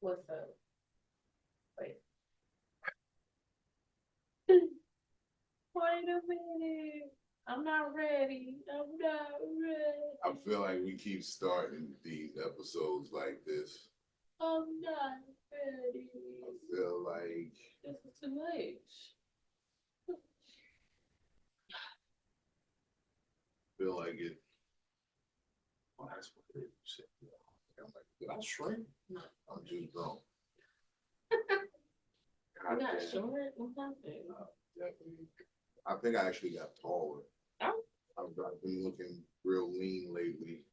What's up? Wait. Wait a minute. I'm not ready. I'm not ready. I feel like we keep starting these episodes like this. I'm not ready. I feel like This is too much. it. Oh, that's what it is. I'm like, did I shrink? No. I'm just drunk. I'm not sure. What's happening? Definitely. I think I actually got taller. Oh. I've been looking real lean lately,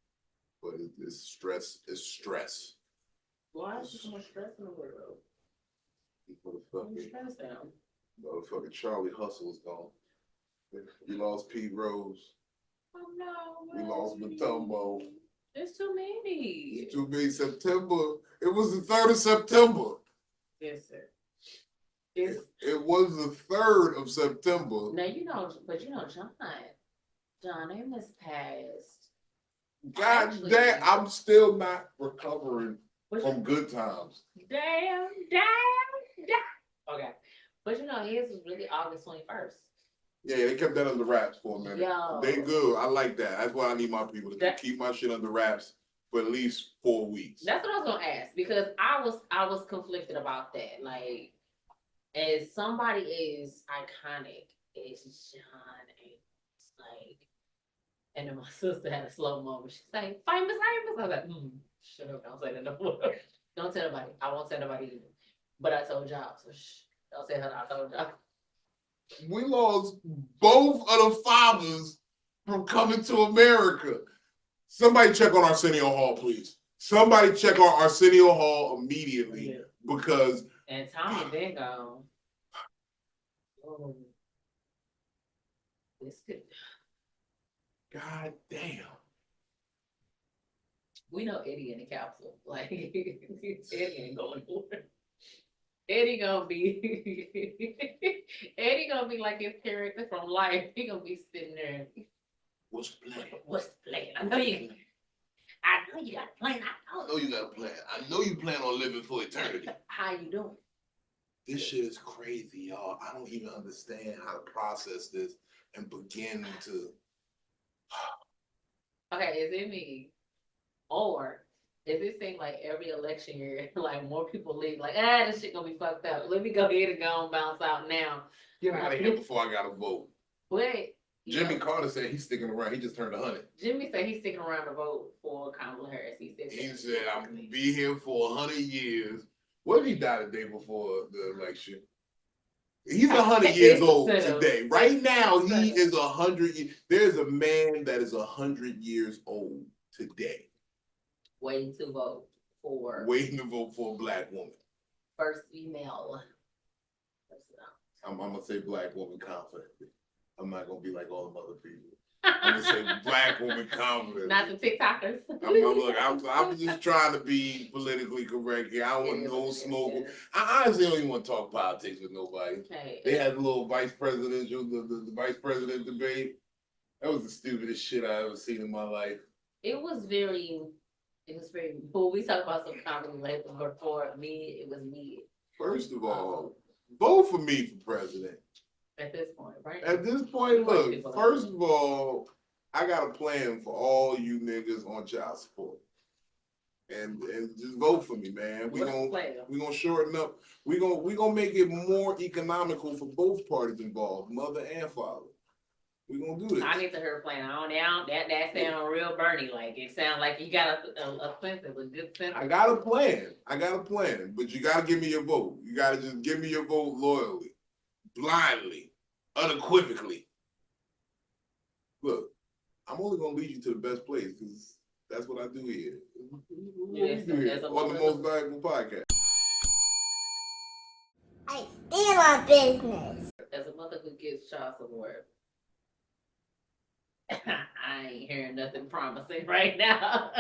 but it's stress. It's stress. Why is there so much stress in the world? Motherfucking, Stress down. motherfucking Charlie Hustle's gone. We lost Pete Rose. Oh no. We lost Matumbo. There's too many. It's too big. September. It was the 3rd of September. Yes, sir. It was the 3rd of September. Now John Amos passed. God damn, I'm still not recovering from good times. Damn. Okay. But his was really August 21st. Yeah, they kept that under wraps for a minute. Yo. They good. I like that. That's why I need my people to keep my shit under wraps for at least 4 weeks. That's what I was gonna ask, because I was conflicted about that. Like, as somebody is iconic, it's John Amos. Like, and then my sister had a slow moment. She's like, famous Amos. I was like, shut up, don't say that no more. Don't tell nobody. I won't tell nobody either. But I told y'all, so don't tell her I told y'all. We lost both of the fathers from Coming to America. Somebody check on Arsenio Hall, please. Somebody check on Arsenio Hall immediately, because. And Tommy been gone. Oh, this could. God damn. We know Eddie in the capsule. Like, Eddie ain't going nowhere. Eddie gonna be like his character from Life. He gonna be sitting there. What's the plan? What's the plan? I know you got a plan. I know you got a plan. I know you plan on living for eternity. How you doing? This shit is crazy, y'all. I don't even understand how to process this and begin to. Okay, is it me? Or does it seem like every election year, like more people leave, like, this shit gonna be fucked up. Let me go ahead and go and bounce out now. Get out of here before I gotta vote. But Jimmy Carter said he's sticking around. He just turned 100. Jimmy said he's sticking around to vote for Kamala Harris. He said I'm gonna be here for 100 years. What if he died the day before the election? He's 100 years old today. Right now, he is 100. There's a man that is 100 years old today. Waiting to vote for a black woman. First female. I'm gonna say black woman confidently. I'm not gonna be like all the other people. I'm gonna say black woman confidently. Not the TikTokers. I'm just trying to be politically correct here. I don't want no smoke. I honestly don't even want to talk politics with nobody. Okay. They had the little vice presidential, the vice president debate. That was the stupidest shit I ever seen in my life. It was very. Well, we talk about some comedy later, but for me, it was me. First of all, vote for me for president. At this point, right? At this point, look, first of all, I got a plan for all you niggas on child support. And just vote for me, man. We're gonna shorten up. We're gonna make it more economical for both parties involved, mother and father. We're gonna do this. I need to hear a plan. That sound real Bernie like. It sounds like you got a good sense. I got a plan, but you gotta give me your vote. You gotta just give me your vote loyally, blindly, unequivocally. Look, I'm only gonna lead you to the best place because that's what I do here. On the Most Valuable Podcast. I stand on business. As a mother who gives child support, I ain't hearing nothing promising right now.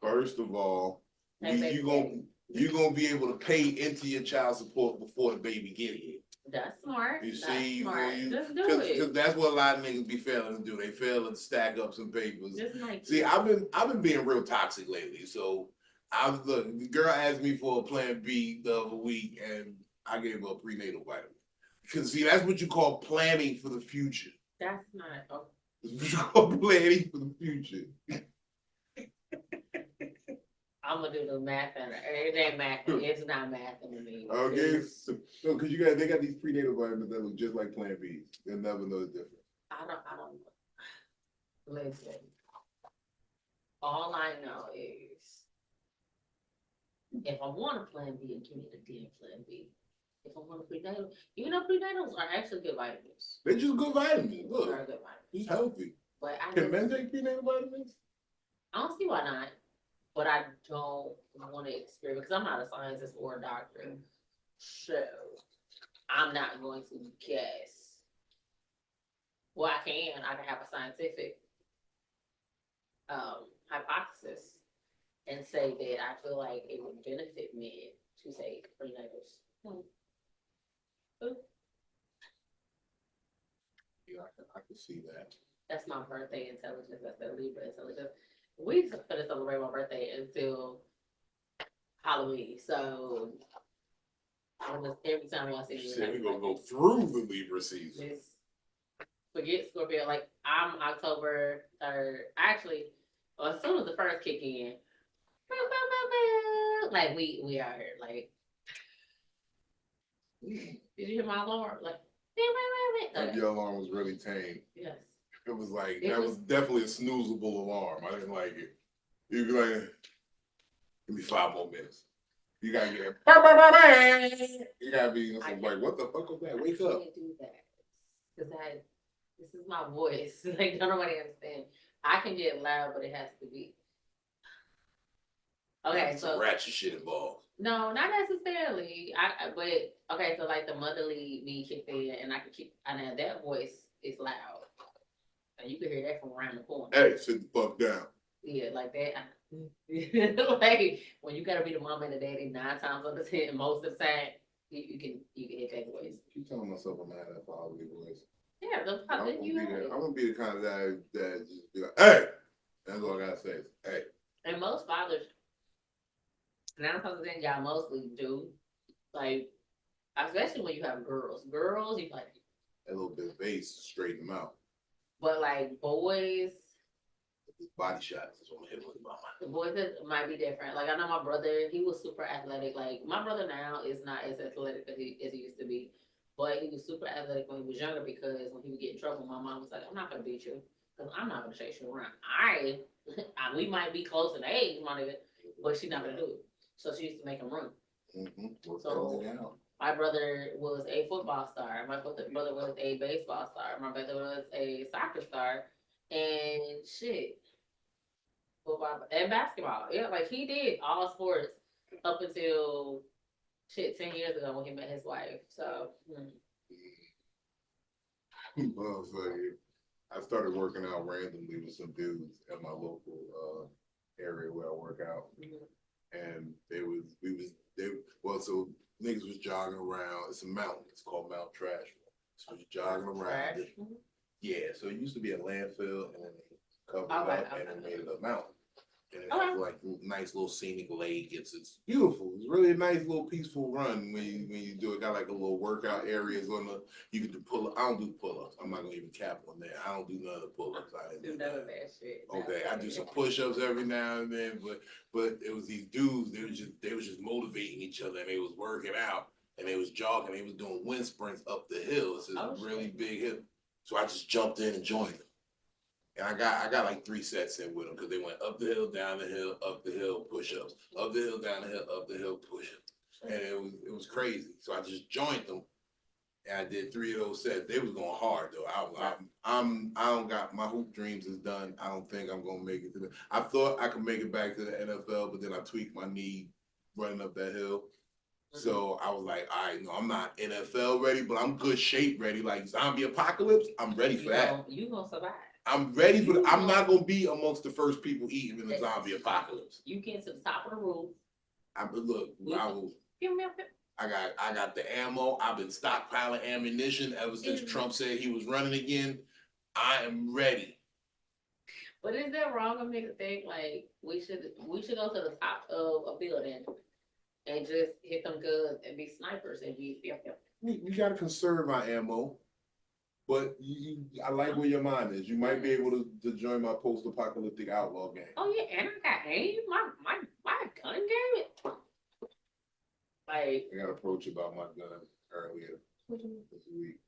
First of all, you're gonna be able to pay into your child support before the baby get here. That's smart. You see, just do it. Because that's what a lot of niggas be failing to do. They fail to stack up some papers. Just like see, I've been being real toxic lately, so Look, the girl asked me for a plan B the other week, and I gave her a prenatal vitamin. Because see, that's what you call planning for the future. That's not. Oh. That's what you call planning for the future. I'm gonna do the math and it ain't math. It's not math to me. Okay, so because they got these prenatal vitamins that look just like Plan B's. They'll never know the difference. I don't. Listen. All I know is, if I want a Plan B, give me the damn Plan B. If I want a prenatal, prenatals are actually good vitamins. They're just good vitamins. Look, they're good vitamins. It's healthy. But can men take prenatal vitamins? I don't see why not. But I don't want to experiment because I'm not a scientist or a doctor. So I'm not going to guess. Well, I can have a scientific hypothesis and say that I feel like it would benefit men to take prenatals. Yeah, I can see that. That's my birthday intelligence. That's the Libra intelligence. We couldn't celebrate my birthday until Halloween. So every time y'all see me, we're gonna go through the Libra season. Just forget Scorpio. Like I'm October 3rd. Actually, as soon as the first kick in, like we are here. Like, did you hear my alarm? Like, your alarm was really tame. Yes. It was like that was definitely a snoozable alarm. I didn't like it. You'd be like, give me 5 more minutes. You gotta get you gotta be like, what the fuck was that? Wake up. I can't do that. Because this is my voice. Like, don't nobody understand. I can get loud, but it has to be. Okay, so ratchet shit involved. No, not necessarily. But okay, so like the motherly me kicked in, and I know that voice is loud. And you can hear that from around the corner. Hey, sit the fuck down. Yeah, like that. Like when you gotta be the mom and the daddy 9 times out of 10, most of the time, you can hit that voice. You telling myself I'm not that fatherly voice? Yeah, I'm gonna be the kind of guy that just be like, hey, that's all I gotta say is, hey. And most fathers, 9 times out of 10, y'all mostly do. Like, especially when you have girls. Girls, you like a little bit of bass to straighten them out. But like boys, body shots is what I'm hitting with my mind. The boys might be different. Like I know my brother, he was super athletic. Like my brother now is not as athletic as he used to be, but he was super athletic when he was younger because when he would get in trouble, my mom was like, "I'm not gonna beat you because I'm not gonna chase you around. We might be close in age, my nigga, but she's not gonna do it." So she used to make him run. So my brother was a football star. My brother was a baseball star. My brother was a soccer star, and shit. Football and basketball. Yeah, like he did all sports up until 10 years ago when he met his wife. So I started working out randomly with some dudes at my local area where I work out. And so niggas was jogging around. It's a mountain. It's called Mount Trash. So you're jogging around. Yeah, so it used to be a landfill and then they covered it up and then made it a mountain. And it has like nice little scenic lake. It's beautiful. It's really a nice little peaceful run when you do it. Got like a little workout areas on the. You can do pull up. I don't do pull ups. I'm not gonna even cap on that. I don't do none of the pull ups. I didn't do none of that shit. Okay, I do some push ups every now and then, but it was these dudes. They was just motivating each other and they was working out and they was jogging. They was doing wind sprints up the hill. It's a really big hill. So I just jumped in and joined them. And I got like 3 sets in with them because they went up the hill, down the hill, up the hill, push-ups, up the hill, down the hill, up the hill, push-ups. And it was crazy. So I just joined them and I did 3 of those sets. They was going hard though. I don't got my hoop dreams is done. I don't think I'm gonna make it to I thought I could make it back to the NFL, but then I tweaked my knee running up that hill. So I was like, all right, no, I'm not NFL ready, but I'm good shape ready. Like zombie apocalypse, I'm ready for that. You gonna survive. I'm ready, but I'm not gonna be amongst the first people eating in the zombie apocalypse. You get to the top of the roof. I got the ammo. I've been stockpiling ammunition ever since Trump said he was running again. I am ready. But is that wrong of me to think like we should go to the top of a building and just hit them guns and be snipers and be We gotta conserve our ammo. But I like where your mind is. You might be able to join my post-apocalyptic outlaw gang. Oh yeah, and I got aim. My gun game. Like I got approached about my gun earlier this week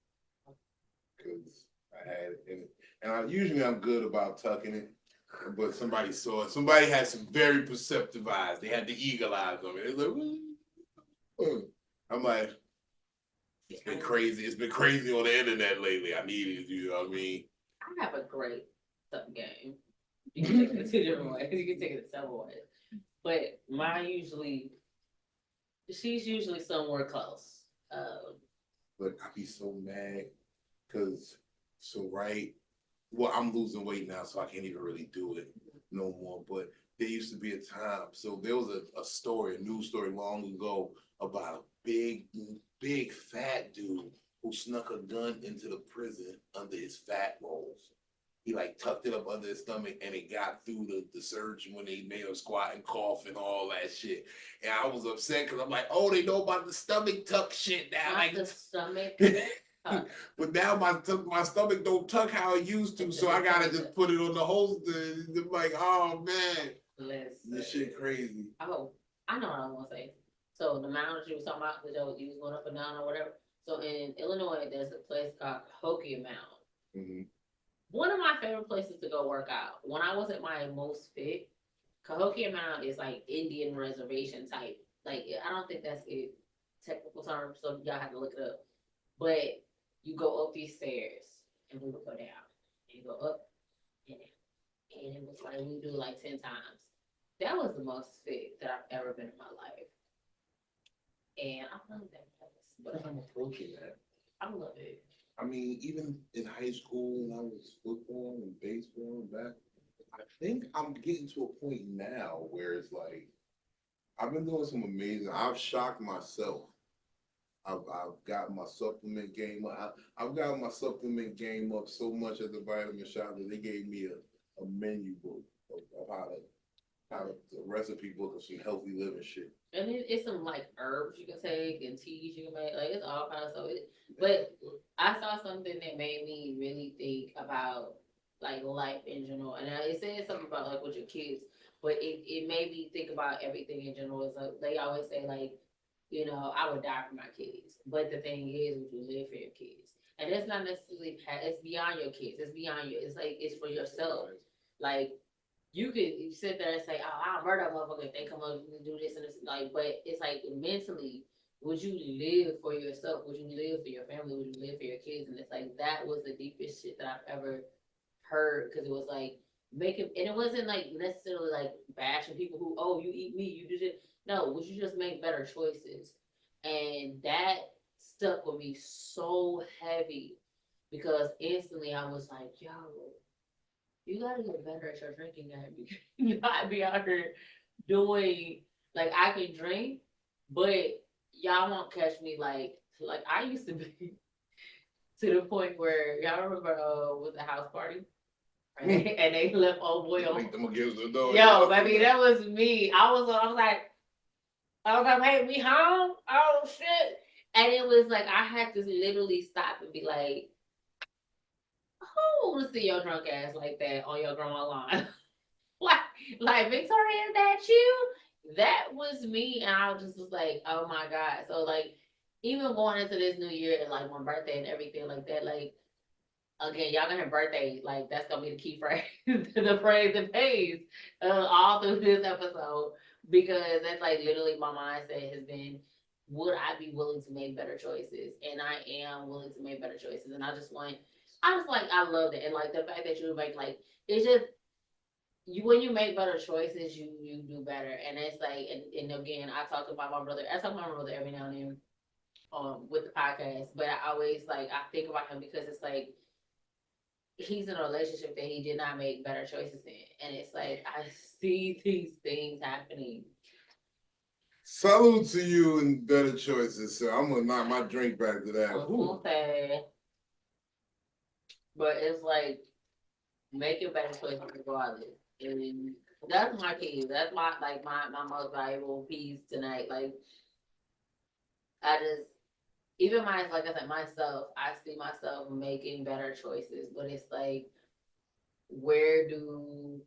because I had it in it, and usually I'm good about tucking it, but somebody saw it. Somebody had some very perceptive eyes. They had the eagle eyes on me. They like, I'm like. It's been crazy. It's been crazy on the internet lately. I needed, you know what I mean? I have a great tuck game. You can take it 2 different ways. You can take it several ways. But she's usually somewhere close. But I be so mad because well, I'm losing weight now, so I can't even really do it no more. But there used to be a time. So there was a news story long ago about a big fat dude who snuck a gun into the prison under his fat rolls. He like tucked it up under his stomach and it got through the surgeon when they made him squat and cough and all that shit. And I was upset because I'm like, oh, they know about the stomach tuck shit now. Not like the stomach tuck. But now my stomach don't tuck how it used to, so I gotta just put it on the holster. I'm like, oh man, this shit crazy. Oh, I know what I want to say. So the mountain that you was talking about, that you was going up and down or whatever. So in Illinois, there's a place called Cahokia Mountain. Mm-hmm. One of my favorite places to go work out. When I was at my most fit, Cahokia Mountain is like Indian reservation type. Like I don't think that's a technical term, so y'all have to look it up. But you go up these stairs, and we would go down, and you go up and down, and it was like we do like 10 times. That was the most fit that I've ever been in my life. And I love that place. But I'm approaching that. I love it. I mean, even in high school when I was football and baseball and that, I think I'm getting to a point now where it's like, I've been doing some amazing, I've shocked myself. I've got my supplement game up. I've got my supplement game up so much at the vitamin shop that they gave me a menu book of how to a recipe book of some healthy living shit. And it's some like herbs you can take and teas you can make, like it's all kinds of stuff. But I saw something that made me really think about like life in general. And it said something about like with your kids, but it made me think about everything in general. It's like they always say like, you know, I would die for my kids. But the thing is, would you live for your kids? And it's not necessarily it's beyond your kids. It's beyond you. It's like it's for yourself. Like you could sit there and say, "Oh, I'll murder a motherfucker if they come up and do this and this." Like, but it's like mentally, would you live for yourself? Would you live for your family? Would you live for your kids? And it's like that was the deepest shit that I've ever heard because it was like making, and it wasn't like necessarily like bashing people who, oh, you eat meat, you do this. No, would you just make better choices? And that stuck with me so heavy because instantly I was like, yo. You gotta get better at your drinking game. You gotta be out here doing like I can drink, but y'all won't catch me like I used to be to the point where y'all remember with the house party and they left old boy on. Them against the door. Yo, baby, that was me. I was like, hey, we home? Oh shit! And it was like I had to literally stop and be like. Who would see your drunk ass like that on your grandma lawn? like Victoria, is that you? That was me, and I just was like, oh my god. So like, even going into this new year and like my birthday and everything like that, like again, y'all gonna have birthday, like that's gonna be the key phrase, the phrase that pays all through this episode because that's like literally my mindset has been. Would I be willing to make better choices? And I am willing to make better choices, and I was like, I loved it. And like the fact that you make like, it's just, when you make better choices, you do better. And it's like, and again, I talk about my brother every now and then, with the podcast, but I always like, I think about him because it's like, he's in a relationship that he did not make better choices in. And it's like, I see these things happening. Salute to you and better choices. So I'm gonna knock my drink back to that. Okay. But it's like, making better choices regardless. And that's my key. That's my most valuable piece tonight. Like I just even like I said, myself, I see myself making better choices, but it's like where do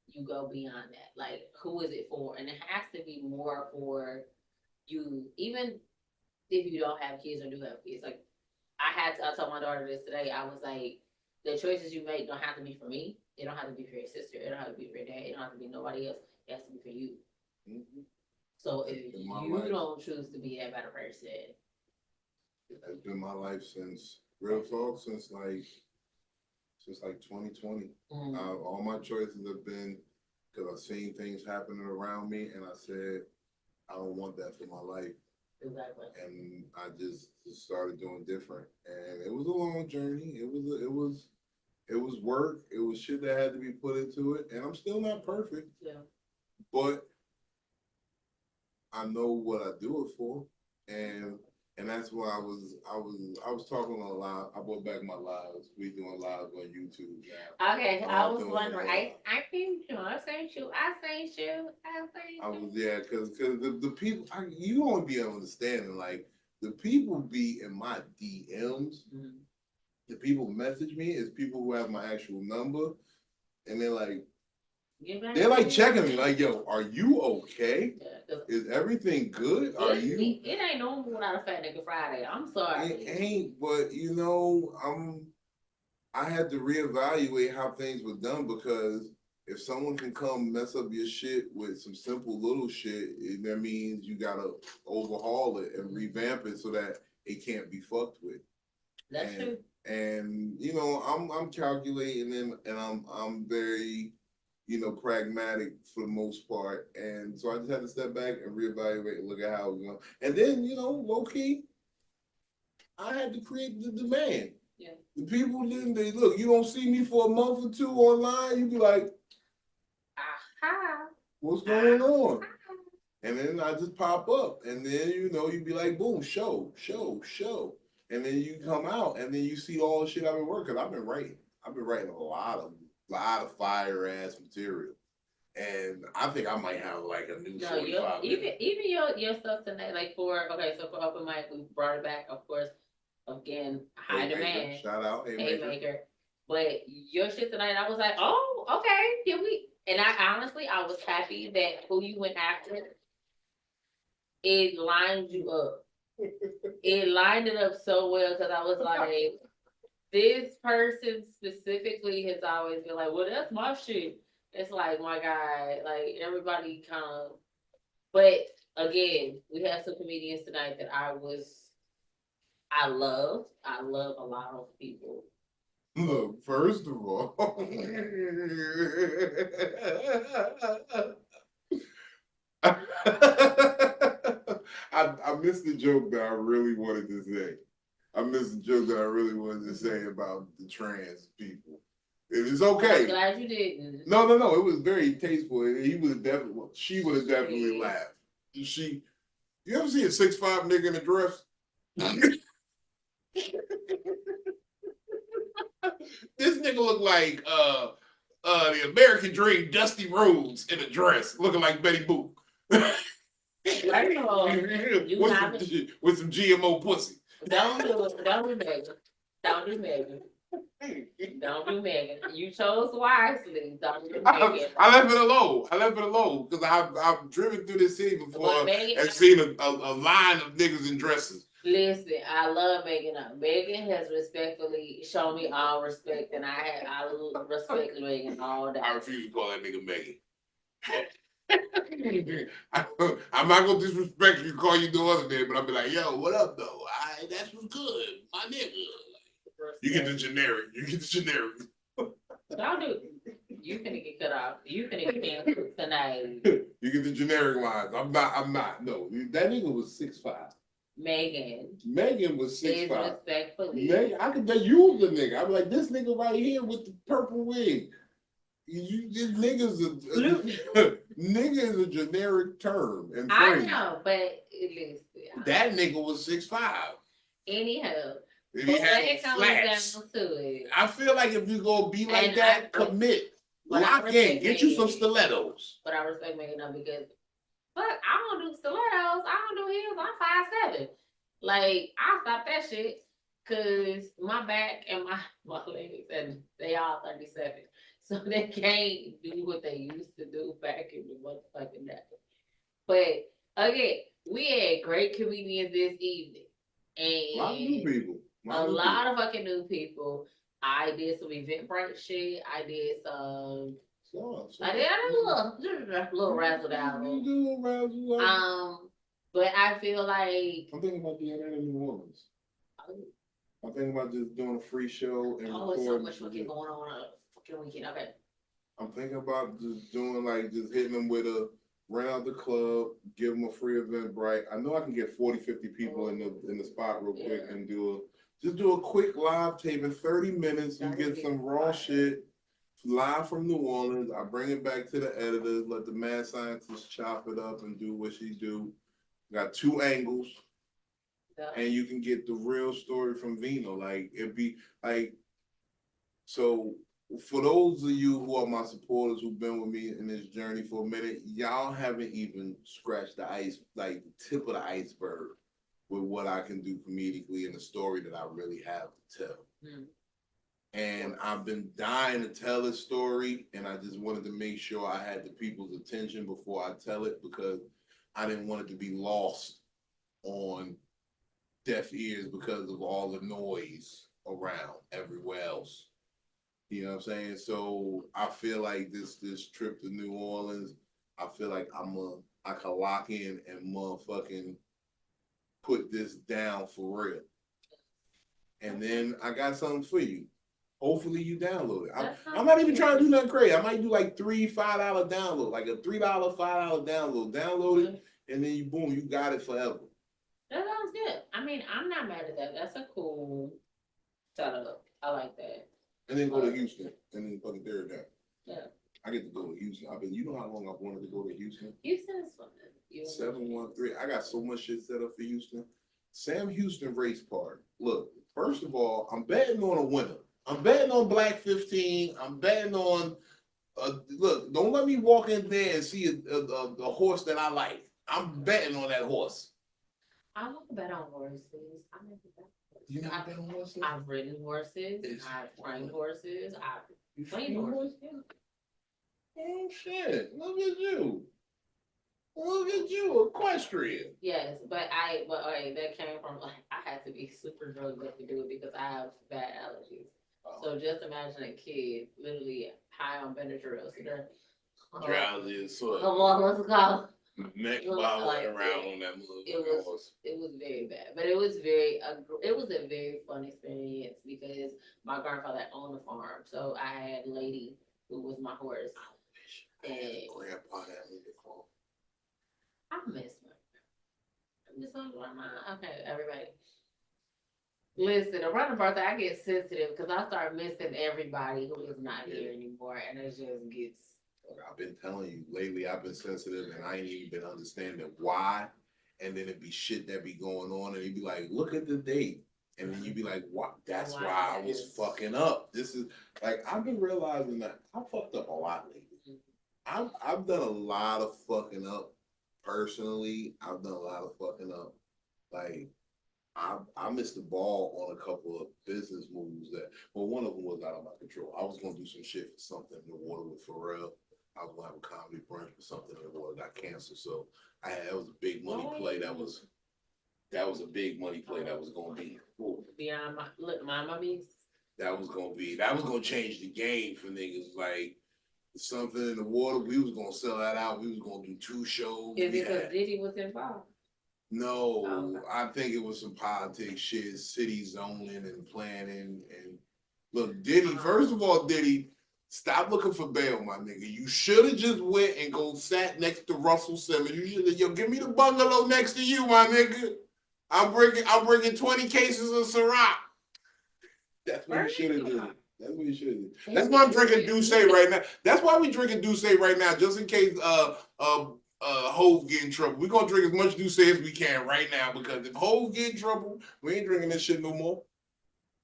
you go beyond that? Like who is it for? And it has to be more for you, even if you don't have kids or do have kids. Like I told my daughter this today. I was like, the choices you make don't have to be for me. It don't have to be for your sister. It don't have to be for your dad. It don't have to be nobody else. It has to be for you. Mm-hmm. So if you don't choose to be that better person, it's been my life since real talk since like 2020. Mm-hmm. All my choices have been because I've seen things happening around me, and I said I don't want that for my life. Exactly. And I just started doing different, and it was a long journey. It was work. It was shit that had to be put into it, and I'm still not perfect. Yeah. But I know what I do it for, and that's why I was talking on live. I brought back my lives. We doing lives on YouTube now. Okay, I was wondering. I seen you. Because the people you don't be understanding. Like the people be in my DMs. Mm-hmm. The people message me is people who have my actual number, and they're like checking me, like, yo, are you okay? Yeah, is everything good? Are you? It ain't normal without a fat nigga Friday. I'm sorry. It ain't, but I had to reevaluate how things were done because if someone can come mess up your shit with some simple little shit, that means you gotta overhaul it and revamp it so that it can't be fucked with. That's true. And I'm calculating and I'm very pragmatic for the most part. And so I just had to step back and reevaluate and look at how it's going. And then, low key, I had to create the demand. Yeah. The people didn't, look, you don't see me for a month or two online, you be like, what's going on? And then I just pop up. And then, you be like, boom, show. And then you come out and then you see all the shit I've been working. I've been writing a lot of fire ass material. And I think I might have like a new 45 minutes. Even your stuff tonight, like for open mic, we brought it back, of course. Again, high demand. Shout out, Haymaker. But your shit tonight, I was like, oh, okay, here we. And I was happy that who you went after, it lined you up. It lined it up so well because I was like, this person specifically has always been like, well, that's my shit. It's like, my God, like everybody kind of. But again, we have some comedians tonight that I love a lot of people. Look, first of all, I missed the joke that I really wanted to say. About the trans people. It's okay. I'm glad you didn't. No. It was very tasteful. She would have definitely laughed. You ever see a 6'5" nigga in a dress? This nigga look like the American Dream, Dusty Rhodes in a dress, looking like Betty Boop. With some GMO pussy. Don't do Megan. Don't do Megan. You chose wisely. Don't do Megan. I left it alone because I've driven through this city before and seen a line of niggas in dresses. Listen, I love Megan. Megan has respectfully shown me all respect, and I respect Megan all day. I refuse to call that nigga Megan. I'm not gonna disrespect you, call you no other name, but I'll be like, yo, what up though? That's what's good, my nigga. You get the generic. Don't do. You finna get cut off. You finna get canceled tonight. You get the generic lines. I'm not. No, that nigga was 6'5". Megan was 6'5". Respectfully. Megan, I could bet you was the nigga. I'm like, this nigga right here with the purple wig. Nigga's a generic term. And I know, but listen. That nigga was 6'5". Anyhow, If you have flats, I feel like if you go be like that, commit. Lock in. Get you some stilettos. But I respect Megan though because but I don't do stilettos. I don't do heels. I'm 5'7". Like I stop that shit because my back and my legs and they all 37. So they can't do what they used to do back in the motherfucking day. But again, we had great comedians this evening. And a lot of new people. A lot of fucking new people. I did some Eventbrite shit. I did some. I did a little razzle dazzle. But I feel like I'm thinking about doing that in New Orleans. I'm thinking about just doing a free show and recording. So much fucking going on a fucking weekend. Okay. I'm thinking about just doing just hitting them with a rent out the club, give them a free Eventbrite. I know I can get 40, 50 people in the spot real quick and just do a quick live tape in 30 minutes. You get some raw shit live from New Orleans. I bring it back to the editors, let the mad scientist chop it up and do what she do. Got 2 angles. And you can get the real story from Vino. Like it'd be like so for those of you who are my supporters who've been with me in this journey for a minute, y'all haven't even scratched the ice, like the tip of the iceberg with what I can do comedically and the story that I really have to tell. And I've been dying to tell this story, and I just wanted to make sure I had the people's attention before I tell it because I didn't want it to be lost on deaf ears because of all the noise around everywhere else. You know what I'm saying? So I feel like this trip to New Orleans, I feel like I can lock in and motherfucking put this down for real. And then I got something for you. Hopefully you download it. I'm not even trying to do nothing crazy. I might do like $3, $5 download, like a $3, $5 download. Download it, and then you boom, you got it forever. That sounds good. I mean, I'm not mad at that. That's a cool setup. I like that. And then go to Houston, and then fucking tear it down. Yeah. I get to go to Houston. You know how long I've wanted to go to Houston? Houston is fun. 713. I got so much shit set up for Houston. Sam Houston race party. Look, first of all, I'm betting on a winner. I'm betting on Black 15. I'm betting on. Look, don't let me walk in there and see a horse that I like. I'm betting on that horse. I want to bet on horses. I never bet. You never bet on horses? I've ridden horses. I've trained horses. I've trained horses. Oh shit! Look at you! Look at you, equestrian. Yes, but that came from I had to be super drugged up to do it because I have bad allergies. Oh. So just imagine a kid literally high on Benadryl, so they're drowsy as fuck. Come on, let's go. Neck bobbling around on that movie. It was very bad, but it was a very fun experience because my grandfather owned a farm, so I had a lady who was my horse. I wish grandpa that movie called. I miss her. I'm just on my mind. Okay, everybody. Listen, around the birthday, I get sensitive because I start missing everybody who is not here anymore, and it just gets. I've been telling you lately, I've been sensitive, and I ain't even been understanding why. And then it'd be shit that be going on, and he'd be like, "Look at the date," and then you'd be like, "What? That's why I was fucking up." This is like I've been realizing that I fucked up a lot lately. I've done a lot of fucking up personally. I've done a lot of fucking up. Like I missed the ball on a couple of business moves one of them was out of my control. I was gonna do some shit for something in the water with Pharrell. I was gonna have a comedy brunch for something in the water got canceled. So that was a big money play. That was a big money play that was gonna be beyond my means. That was gonna change the game for niggas. Like something in the water, we was gonna sell that out. We was gonna do 2 shows. Is it because Diddy was involved? No, I think it was some politics shit, city zoning and planning. And look, Diddy, first of all, Diddy, stop looking for bail, my nigga. You should have just went and go sat next to Russell Simmons. You should have, give me the bungalow next to you, my nigga. I'm bringing 20 cases of Ciroc. That's what you should have done. That's what you should have done. That's why I'm drinking Douce right now. That's why we drinking Douce right now, just in case Hov get in trouble. We're gonna drink as much Douce as we can right now because if Hov get in trouble, we ain't drinking this shit no more.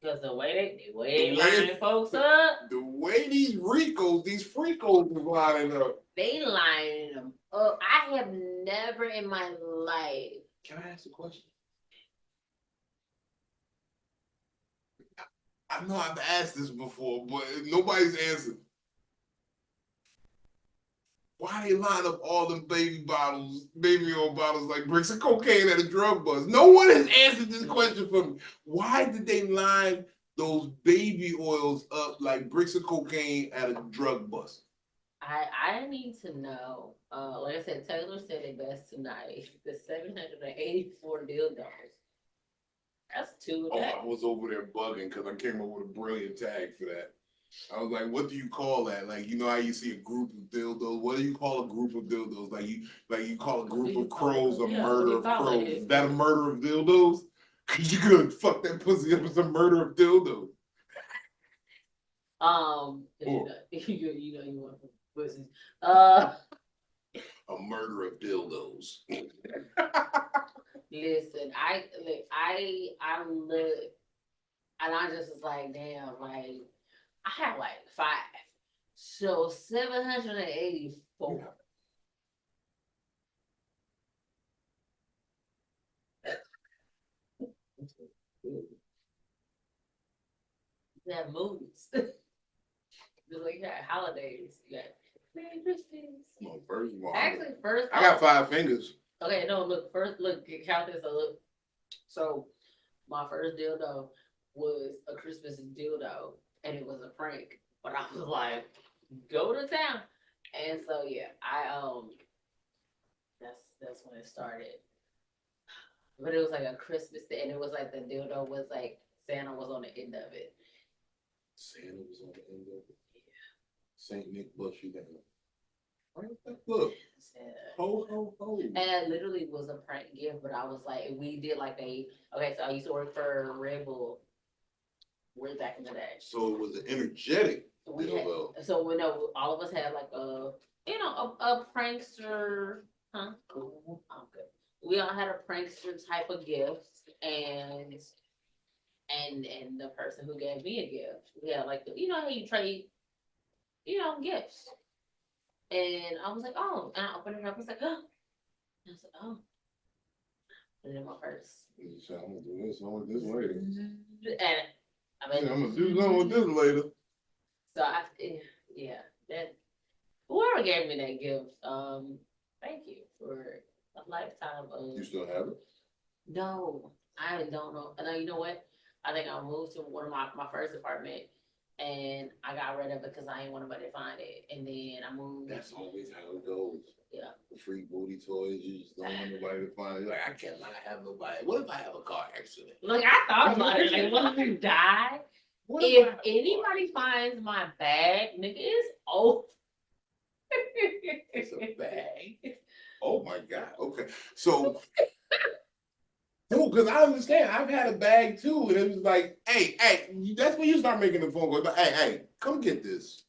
Because the way they lining folks up. The way these freakos is lining up. They lining them up. I have never in my life. Can I ask a question? I know I've asked this before, but nobody's answered. Why they line up all them baby oil bottles like bricks of cocaine at a drug bust? No one has answered this question for me. Why did they line those baby oils up like bricks of cocaine at a drug bust? I need to know. Like I said, Taylor said it best tonight. The 784 dildos. That's two a day. I was over there bugging because I came up with a brilliant tag for that. I was like, what do you call that? Like, you know how you see a group of dildos? What do you call a group of dildos? Like you call a group of crows a murder of crows. Is that a murder of dildos? Cause you could fuck that pussy up with a murder of dildos. You know you want pussies. A murder of dildos. Listen, I look, and I just was like, damn, like. I have like 5. So 784. That moves. Just like you got holidays. You got Christmas. Well, first of all, actually, I got 5 fingers. Okay, no, look, count this. So my first dildo was a Christmas dildo. And it was a prank, but I was like, go to town. And so yeah, that's when it started. But it was like a Christmas thing, and it was like the dildo was like Santa was on the end of it. Santa was on the end of it. Yeah. Saint Nick bust you down. Look. Ho. And it literally was a prank gift, but I was like, we did like okay, so I used to work for Red Bull. Way back in the day. So it was an energetic. So we know all of us had like a prankster. Huh? Cool. I'm good. We all had a prankster type of gift, and the person who gave me a gift, we had like how you trade, gifts. And I was like, oh, and I opened it up. I was like, oh, and I was like, oh, and in my purse. So I'm gonna do this. I'm gonna do this later. And I'm gonna do something with this later. So that whoever gave me that gift, thank you for a lifetime of. You still have it? No, I don't know. And you know what? I think I moved to one of my first apartment, and I got rid of it because I didn't want nobody to find it. And then I moved. That's always how it goes. Yeah. The free booty toys, you just don't want nobody to find it. You're like, I cannot have nobody. What if I have a car accident? Like, I thought about it. Like, what if you die? If anybody finds my bag, nigga, it's over. It's a bag? Oh my God. Okay. So, because I understand. I've had a bag too. And it was like, hey, that's when you start making the phone call. But hey, come get this.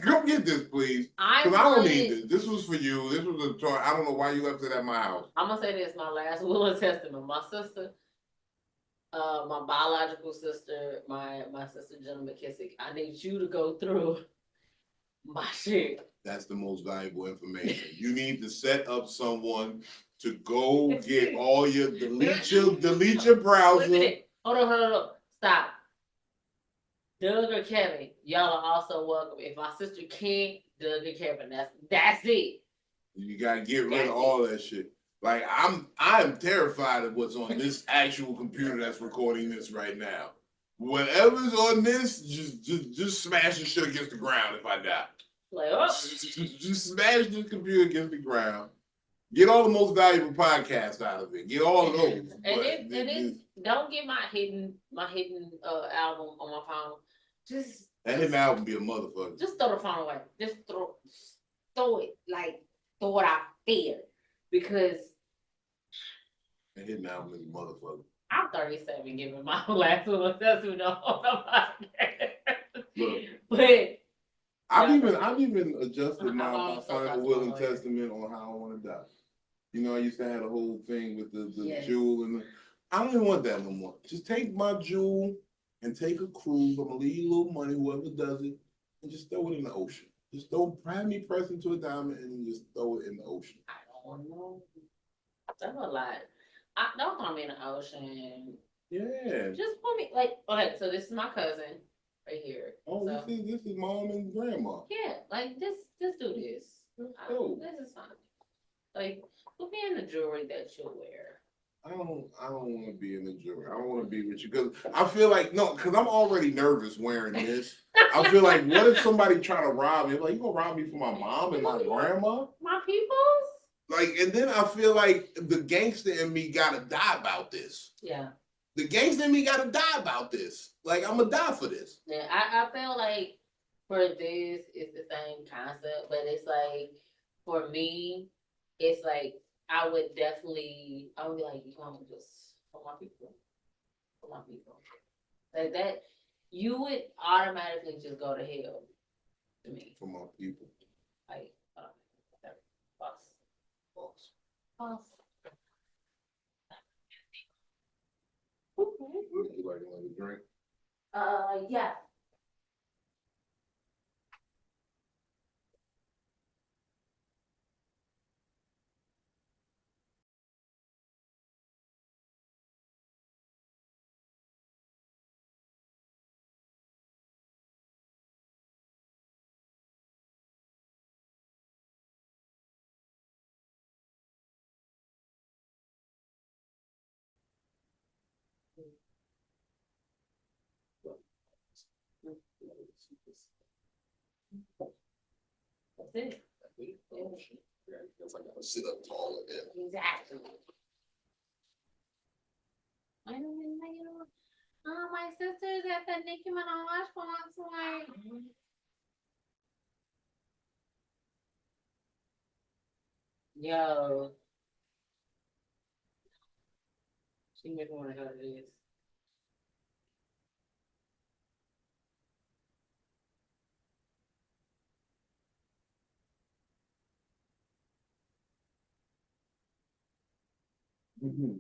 Come get this, please. Because I don't need this. This was for you. This was a toy. I don't know why you left it at my house. I'm going to say this, my last will and testament. My sister, my biological sister, my sister Jenna McKissick, I need you to go through my shit. That's the most valuable information. You need to set up someone to go get all your delete your browser. Hold on. Stop. Doug or Kevin, y'all are also welcome. If my sister can't, Doug or Kevin, that's it. You gotta get rid of all that shit. Like I'm terrified of what's on this actual computer that's recording this right now. Whatever's on this, just smash the shit against the ground if I die. Like, oh. Just smash this computer against the ground. Get all the most valuable podcasts out of it. Get all of those. Don't get my hidden album on my phone. That hidden album be a motherfucker. Just throw the phone away. Just throw it. Like, throw it out there. Because that hidden album is a motherfucker. I'm 37 giving my last one. That's who knows about Look. But I've even adjusted my final will and testament on how I want to die. You know, I used to have the whole thing with the jewel and I don't even want that no more. Just take my jewel and take a cruise. I'm gonna leave you a little money, whoever does it, and just throw it in the ocean. Just have me press into a diamond and just throw it in the ocean. I don't know. That's a lot. Don't throw me in the ocean. Yeah. Just put me like, okay, so this is my cousin right here. Oh, so, this is mom and grandma. Yeah, like just do this. This is fine. Like, put me in the jewelry that you wear. I don't want to be in the jewelry. I don't want to be with you because I feel like because I'm already nervous wearing this. I feel like what if somebody try to rob me? Like, you gonna rob me for my mom and my grandma? My peoples? Like, and then I feel like the gangster in me gotta die about this. Yeah. The gangster in me gotta die about this. Like, I'm gonna die for this. Yeah, I feel like for this, it's the same concept, but it's like, for me, it's like, I would be like, you want to just, for my people. For my people. Like that, you would automatically just go to hell to me. For my people. Like, boss. Would you like another drink? Yeah. That's it. Guess I gotta sit up taller then. Exactly. I don't know. My sister's at the Nicki Minaj concert. Yo. She made me want to go to this. Mm-hmm.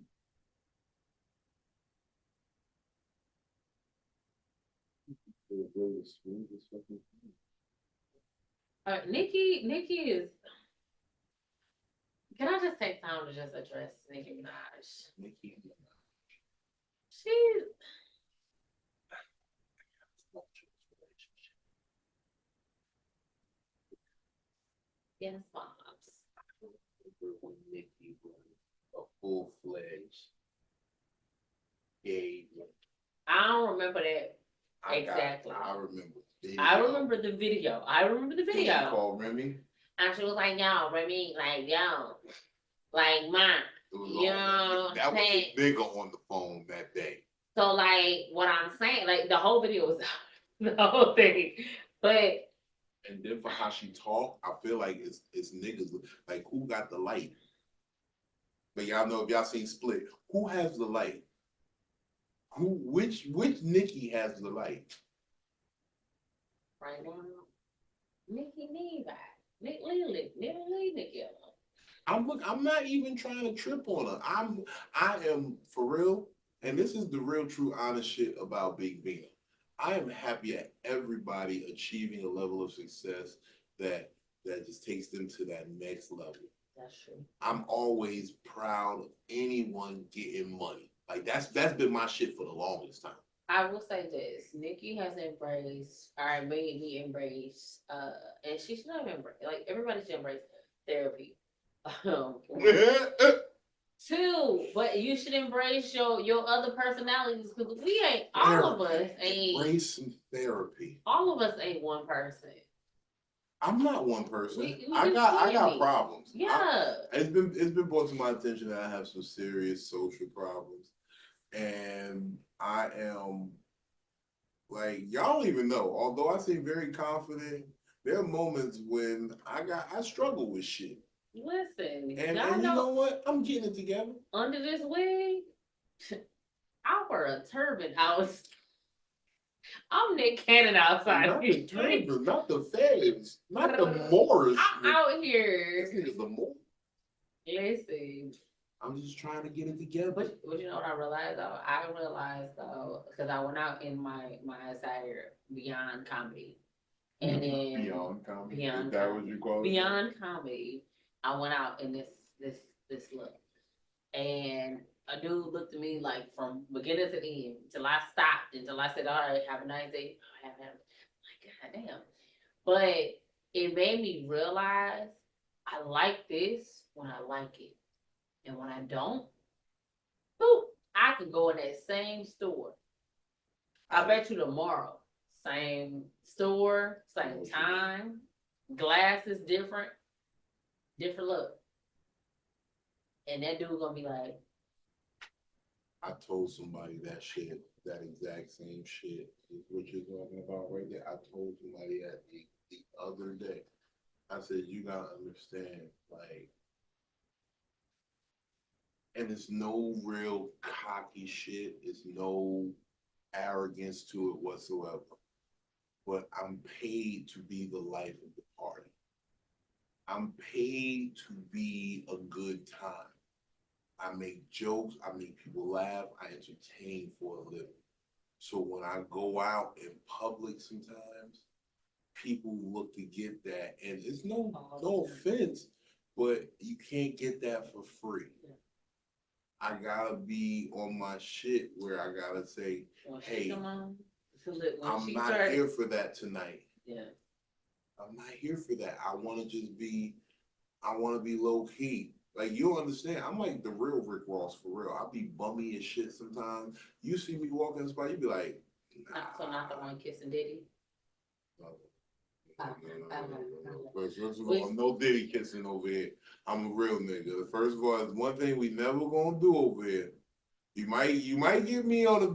Nicki is. Can I just take time to just address Nicki Minaj? Nicki. She's. Yes, moms. When Nicki was a full-fledged gay. I don't remember that exactly. I remember. I remember the video. She called Remy. And she was like, yo, Remy, like, yo, like, ma, you know, that was a nigga on the phone that day. So, like, what I'm saying, like, the whole video was the whole thing, but. And then for how she talked, I feel like it's niggas, like, who got the light? But y'all know, if y'all seen Split, who has the light? Which Nicki has the light? Right now, Nicki need that. Nicki. I'm not even trying to trip on her. I am for real, and this is the real, true, honest shit about Big Vino. I am happy at everybody achieving a level of success that just takes them to that next level. That's true. I'm always proud of anyone getting money. Like that's been my shit for the longest time. I will say this: Nicki has embraced, or made me embrace, and she should have embraced. Like everybody should embrace therapy. Two, but you should embrace your other personalities because we ain't all of us ain't embrace some therapy. All of us ain't one person. I'm not one person. I got problems. Yeah. It's been brought to my attention that I have some serious social problems. And I am like, y'all don't even know, although I seem very confident, there are moments when I struggle with shit. Listen, and you know what? I'm getting it together. Under this wig, I wear a turban. I'm Nick Cannon outside. Not the turban, not the feds, not the Moors. I'm out here. This nigga's the Moor. Listen, I'm just trying to get it together. But you know what I realized though? Because I went out in my entire beyond comedy. And then beyond comedy. Beyond Is that comedy. What you call it? Beyond comedy. I went out in this look. And a dude looked at me like from beginning to end until I stopped, until I said, all right, have a nice day. Oh, have like, goddamn. But it made me realize I like this when I like it. And when I don't, boop, I could go in that same store. I bet you tomorrow, same store, same time, glasses different look. And that dude gonna be like, I told somebody that shit, that exact same shit is what you're talking about right there. I told somebody that the other day. I said, you gotta understand, like, and it's no real cocky shit. It's no arrogance to it whatsoever. But I'm paid to be the life of the party. I'm paid to be a good time. I make jokes, I make people laugh, I entertain for a living. So when I go out in public sometimes, people look to get that. And it's no offense, but you can't get that for free. I gotta be on my shit where I gotta say, hey, I'm not here for that tonight. Yeah. I'm not here for that. I wanna be low key. Like, you don't understand. I'm like the real Rick Ross for real. I be bummy as shit sometimes. You see me walking in the spot, you be like, nah. So not the one kissing Diddy? No. First of all, no Diddy kissing over here. I'm a real nigga. First of all, it's one thing we never gonna do over here. You might get me on a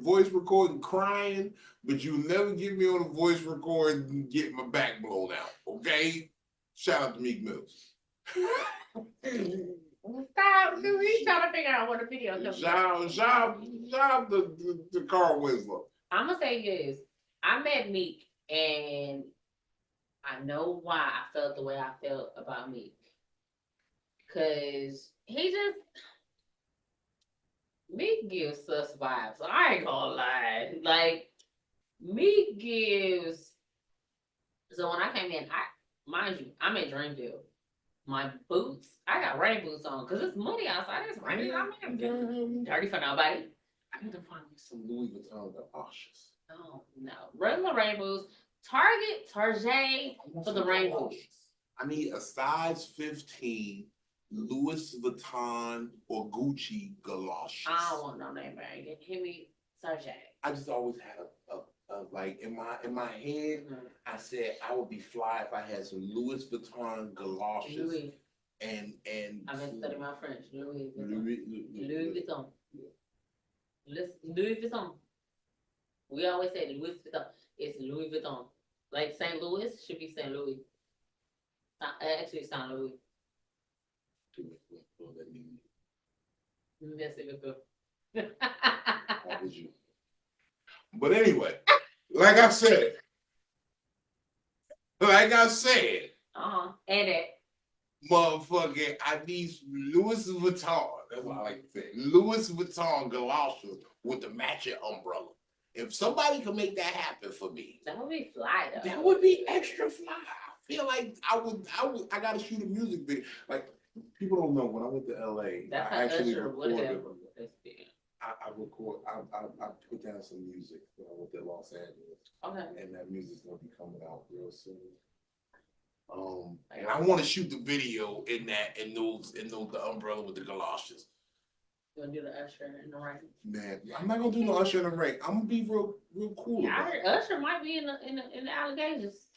voice recording crying, but you never get me on a voice recording getting my back blown out. Okay? Shout out to Meek Mills. Stop, dude. He's trying to figure out what the video is. Shout out to Carl Winslow. I'm gonna say this. I met Meek, and I know why I felt the way I felt about Meek. Cause Meek gives us vibes. I ain't gonna lie. Like, Meek gives. So when I came in, mind you, I'm in Dreamville. My boots, I got rain boots on because it's muddy outside. It's raining. I'm dirty for nobody. I need to find me some Louis Vuitton galoshes. Oh no, regular rain boots. Target for the rain boots. I need a size 15 Louis Vuitton or Gucci galoshes. I don't want no name brand. Give me Target. I just always had a like in my head, I said I would be fly if I had some Louis Vuitton galoshes. Louis. And I've been studying my French. Louis Vuitton. Louis Vuitton. We always say Louis Vuitton. It's Louis Vuitton. Like St. Louis should be St. Louis. Actually, St. Louis. But anyway, like I said, and it. Motherfucker, I need some Louis Vuitton. That's what I like to say. Louis Vuitton galoshes with the matching umbrella. If somebody can make that happen for me, that would be fly though. That would be extra fly. I feel like I gotta shoot a music video. Like, people don't know, when I went to LA, that's I actually recorded. I put down some music when I went to Los Angeles. Okay. And that music's gonna be coming out real soon. And I want to shoot the video in the umbrella with the galoshes. You gonna do the Usher in the rain? Man, I'm not gonna do no Usher in the rain. I'm gonna be real cool. Yeah, I heard Usher might be in the alligators.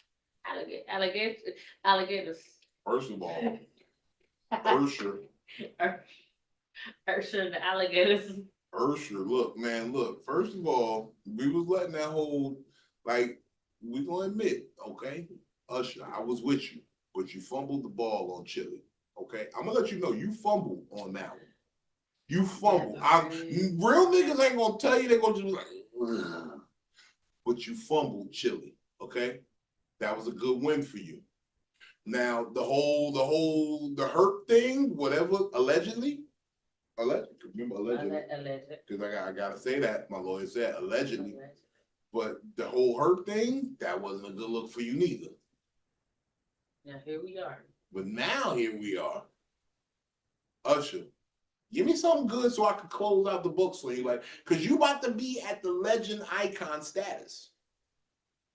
Alligators. First of all, Usher and the alligators. Usher, look. First of all, we was letting that whole, like, we gonna admit, okay, Usher, I was with you, but you fumbled the ball on Chili. Okay, I'm gonna let you know you fumbled on that one. You fumbled. Real niggas ain't gonna tell you. They're gonna just be like, ugh. But you fumbled Chili. Okay, that was a good win for you. Now the hurt thing, whatever, allegedly, remember allegedly, because I gotta say that my lawyer said allegedly. But the whole hurt thing, that wasn't a good look for you neither. Now here we are. But now here we are. Usher, give me something good so I can close out the books for you, like, cause you about to be at the legend icon status.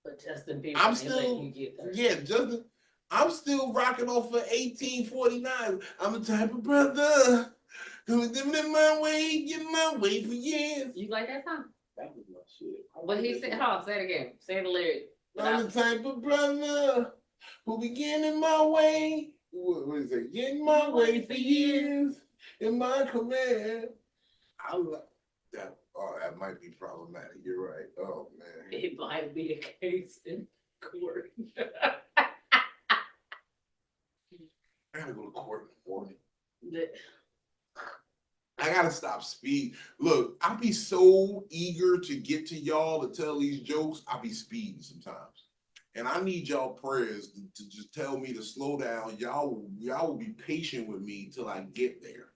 But Justin Bieber, I'm still, yeah, Justin. I'm still rocking off for 1849. I'm the type of brother who's living in my way, getting my way for years. You like that song? That was my shit. But he said, hold on, say it again. Say the lyric. I'm the type of brother who be getting my way. What is it? Getting my way for years in my career. I love that. Oh, that might be problematic. You're right. Oh man. It might be a case in court. I gotta go to court in the morning. I gotta stop speed. Look, I be so eager to get to y'all to tell these jokes. I be speeding sometimes, and I need y'all prayers to just tell me to slow down. Y'all will be patient with me till I get there.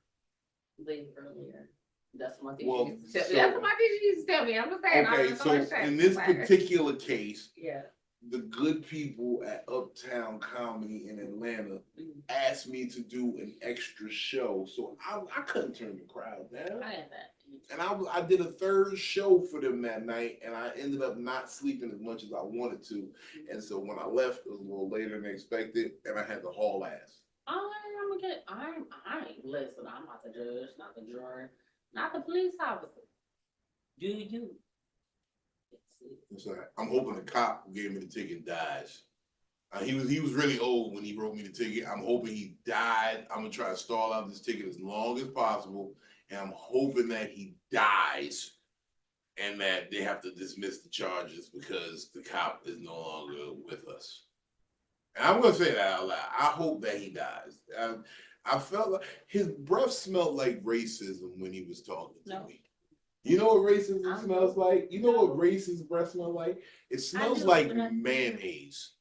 Leave earlier. That's my teacher used to tell me. That's what my teacher used to tell me. I'm just saying. Okay, so in this particular case, yeah, the good people at Uptown Comedy in Atlanta asked me to do an extra show, so I couldn't turn the crowd down. I had that. And I did a third show for them that night, and I ended up not sleeping as much as I wanted to. And so when I left, it was a little later than expected, and I had to haul ass. Listen, I'm not the judge, not the juror, not the police officer. Do you? So I'm hoping the cop who gave me the ticket dies. He was really old when he wrote me the ticket. I'm hoping he died. I'm gonna try to stall out this ticket as long as possible, and I'm hoping that he dies, and that they have to dismiss the charges because the cop is no longer with us. And I'm gonna say that out loud. I hope that he dies. I felt like his breath smelled like racism when he was talking to me. You know what racism smells like? You know what racist breath smells like? It smells like mayonnaise.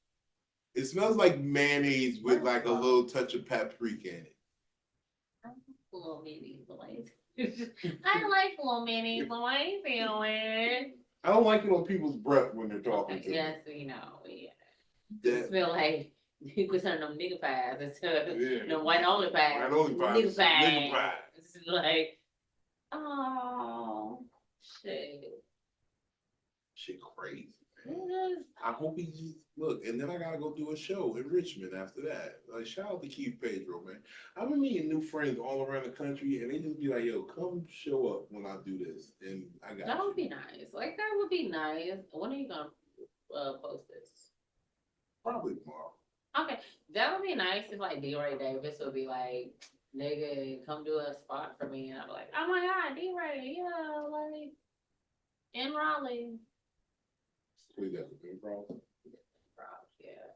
It smells like mayonnaise with like a little touch of paprika in it. I like little mayonnaise. What are you feeling? I don't like it on people's breath when they're talking to me. Yes, we know. Yeah. It smell like you put some of them nigga pies instead of the white only pies. White only pies. Nigga pies. It's like, oh, shit. Shit crazy, man. I hope he just look, and then I gotta go do a show in Richmond after that. Like, shout out to Keith Pedro, man. I've been meeting new friends all around the country, and they just be like, "Yo, come show up when I do this," and I got. That would be nice. Like that would be nice. When are you gonna post this? Probably tomorrow. Okay, that would be nice if like D-Ray Davis would be like, "Nigga, come do a spot for me," and I'm like, "Oh my God, D-Ray, yeah, like in Raleigh." We got the big problem. Yeah.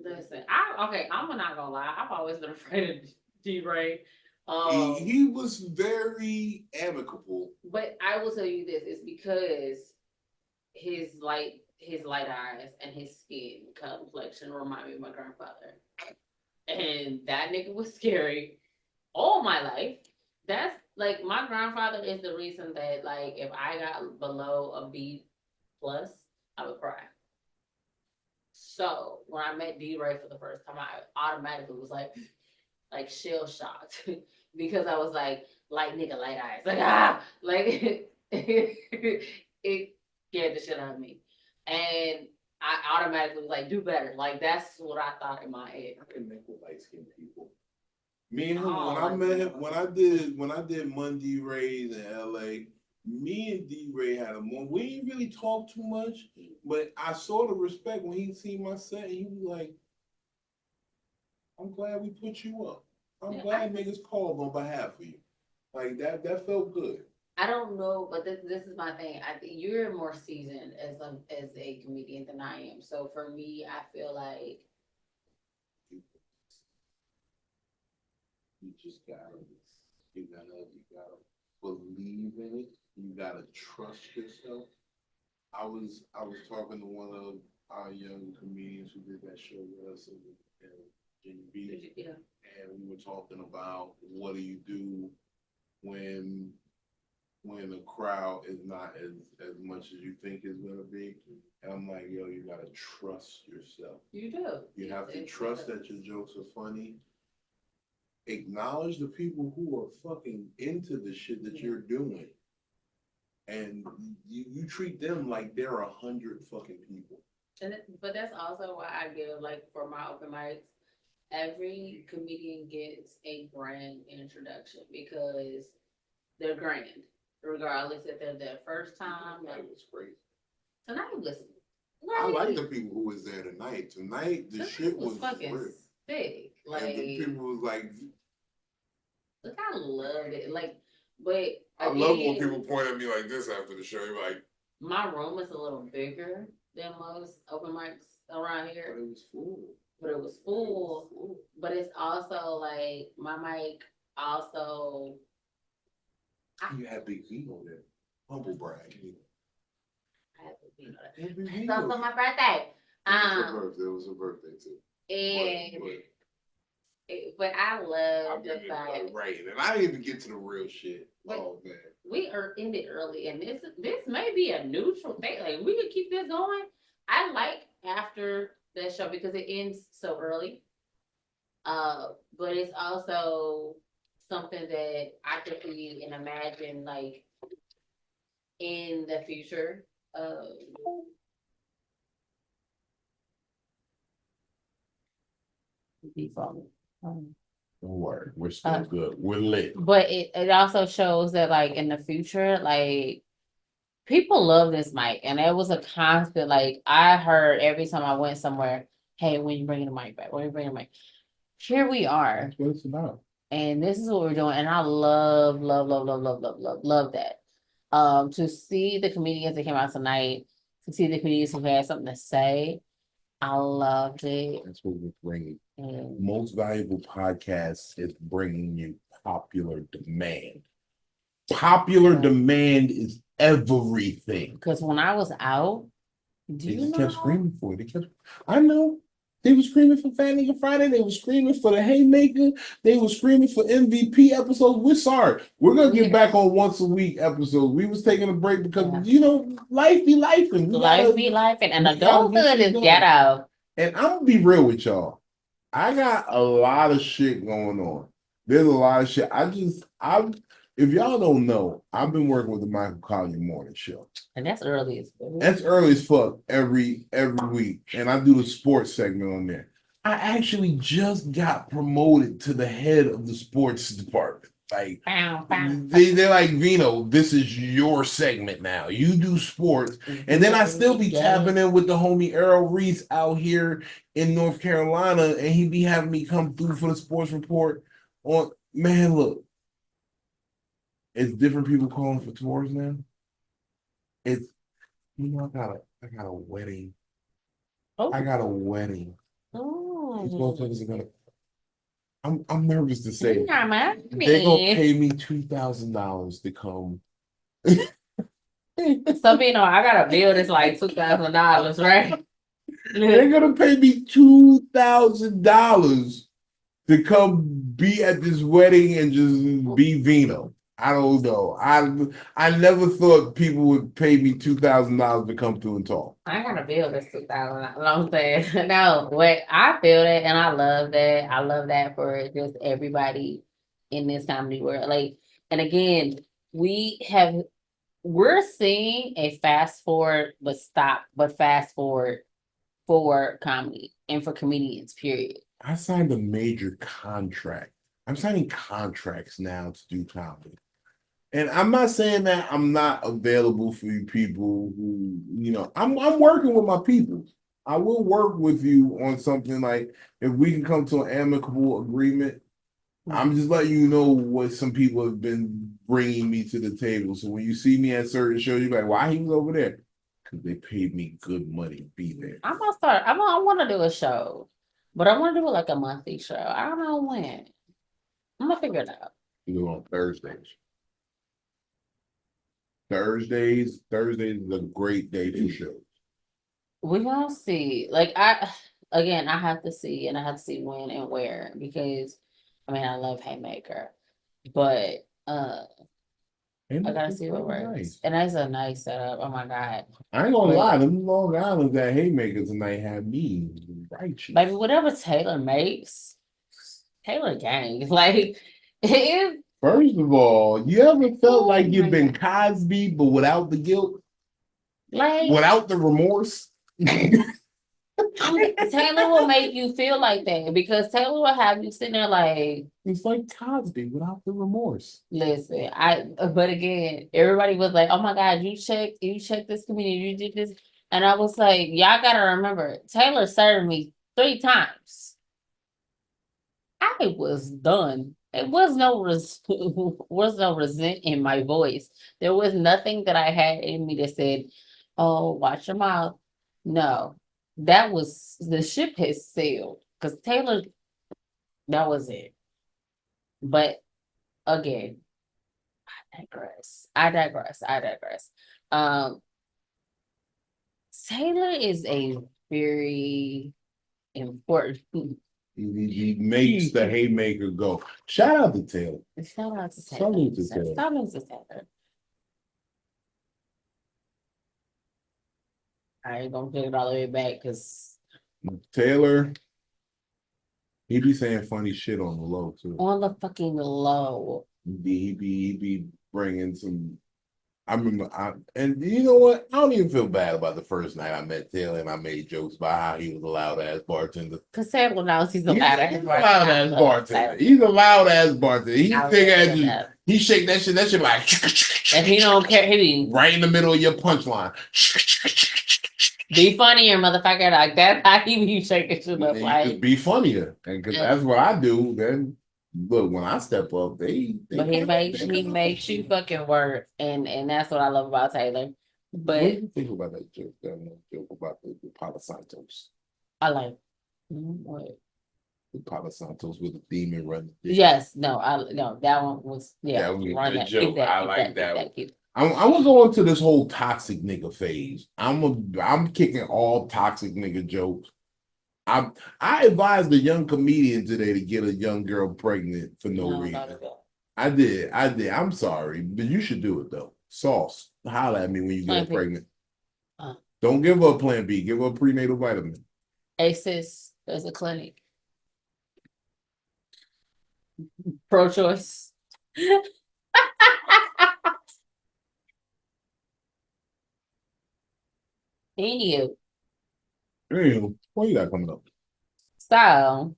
Listen, I'm not gonna lie. I've always been afraid of D-Ray. He was very amicable. But I will tell you this: it's because his light eyes and his skin complexion remind me of my grandfather, and that nigga was scary all my life. That's like my grandfather is the reason that like if I got below a B+, I would cry. So when I met D-Ray for the first time, I automatically was like shell shocked because I was like nigga, light eyes, like it scared the shit out of me, and I automatically was like, do better. Like that's what I thought in my head. I can make with light skinned people. Me and him, when I met him, when I did Monday Rays in LA. Me and D-Ray had a moment. We didn't really talk too much, but I saw the respect when he seen my set. He was like, I'm glad we put you up. I'm glad niggas called on behalf of you. Like that felt good. I don't know, but this is my thing. I think you're more seasoned as a comedian than I am. So for me, I feel like you gotta believe in it. You gotta trust yourself. I was talking to one of our young comedians who did that show with us in Virginia Beach. Yeah. And we were talking about what do you do when a crowd is not as much as you think it's gonna be. And I'm like, yo, you gotta trust yourself. You do. You have to trust that your jokes are funny. Acknowledge the people who are fucking into the shit that you're doing. And you treat them like they're 100 fucking people. But that's also why I give, like, for my open mics, every comedian gets a grand introduction because they're grand, regardless if they're their first time. Tonight was crazy. Tonight was. I like the people who was there tonight. Tonight the shit was fucking real. sick. Like, and the people was like, look, I loved it. Like, but I love when people point at me like this after the show. You're like, my room is a little bigger than most open mics around here. But it was full. But it's also like my mic also. You had Big Vino there. Humble brag. I had Big Vino. It's also my birthday. It was her birthday too. But I love the fact. Right, and I didn't even get to the real shit. Oh man. We are ended early, and this may be a neutral thing. Like, we could keep this going. I like after that show because it ends so early. But it's also something that I could see and imagine, like, in the future. Don't worry, we're still good. We're lit. But it also shows that, like, in the future, like, people love this mic, and it was a constant. Like, I heard every time I went somewhere, "Hey, when you bringing the mic back? When you bringing the mic?" Here we are. That's what it's about. And this is what we're doing, and I love that. To see the comedians that came out tonight, to see the comedians who had something to say, I loved it. That's what we're bringing. Most Valuable Podcast is bringing you popular demand. Popular demand is everything. Because when I was out, They just kept screaming for it. I know. They were screaming for Fat Nigga Friday. They were screaming for the Haymaker. They were screaming for MVP episodes. We're sorry. We're gonna get back on once a week episodes. We was taking a break because life be lifing. Life be lifing, and adulthood is ghetto. And I'm gonna be real with y'all. I got a lot of shit going on. There's a lot of shit. If y'all don't know, I've been working with the Michael Collier Morning Show. And that's early as fuck. That's early as fuck every week. And I do the sports segment on there. I actually just got promoted to the head of the sports department. Like, they're like, Vino, this is your segment now. You do sports. And then I still be tapping in with the homie Errol Reese out here in North Carolina, and he be having me come through for the sports report. Man, look, it's different people calling for tours now. It's, I got a wedding. I got a wedding. Oh. These motherfuckers are gonna. I'm nervous to say they're gonna pay me $2,000 to come. So, I got a bill that's like $2,000, right? They're gonna pay me $2,000 to come be at this wedding and just be Vino. I don't know. I never thought people would pay me $2,000 to come through and talk. I got a bill that's $2,000. I'm saying, no, I feel that, and I love that. I love that for just everybody in this comedy world. Like, and again, we're seeing a fast forward, but fast forward for comedy and for comedians. Period. I signed a major contract. I'm signing contracts now to do comedy. And I'm not saying that I'm not available for you people who, I'm working with my people. I will work with you on something like if we can come to an amicable agreement. I'm just letting you know what some people have been bringing me to the table. So when you see me at certain shows, you're like, why he was over there? Because they paid me good money to be there. I'm going to start. I want to do a show, but I want to do it like a monthly show. I don't know when. I'm going to figure it out. You do it on Thursdays. Thursdays is a great day for shows. We gonna see. Like I have to see, and I have to see when and where, because I mean I love Haymaker, but I gotta see what works. Nice. And that's a nice setup. Oh my god! I ain't gonna lie, them Long Island that Haymaker tonight had me righteous. Baby, whatever Taylor makes, Taylor gang. Like if. First of all, you ever felt like you've been Cosby, but without the guilt? Like without the remorse? Taylor will make you feel like that, because Taylor will have you sitting there like, it's like Cosby without the remorse. Listen, but again, everybody was like, "Oh my God, you checked this community, you did this," and I was like, "Y'all gotta remember, Taylor served me 3 times. I was done. It was was no resent in my voice. There was nothing that I had in me that said, "Oh, watch your mouth." No, that was the ship has sailed, because Taylor, that was it. But again, I digress. Um, Taylor is a very important. He makes the Haymaker go. Shout out to Taylor. Shout out to Taylor. Salute to Taylor. Salute to Taylor. I ain't gonna take it all the way back, because Taylor, he be saying funny shit on the low too. On the fucking low. He be bringing some. I remember, and you know what? I don't even feel bad about the first night I met Taylor and I made jokes about how he was a loud ass bartender. Because Taylor knows he's a loud ass bartender. He's a loud ass bartender. He shake that shit like, and he don't care. He be right in the middle of your punchline. Be funnier, motherfucker. Like that's how he be shaking shit up. Like be funnier, and because that's what I do. Then look, when I step up, but he makes you fucking work, and that's what I love about Taylor. But what do you think about that joke? That joke about the Palo Santos. I like what the Palo Santos with the demon running. Yes, no, that one was that was a joke. I like that. I was going to this whole toxic nigga phase. I'm kicking all toxic nigga jokes. I advised a young comedian today to get a young girl pregnant for no reason. I did. I'm sorry, but you should do it though. Sauce, holler at me when you get pregnant. Don't give her a Plan B. Give her a prenatal vitamin. ACES, there's a clinic. Pro-choice. Anywho, what you got coming up? So,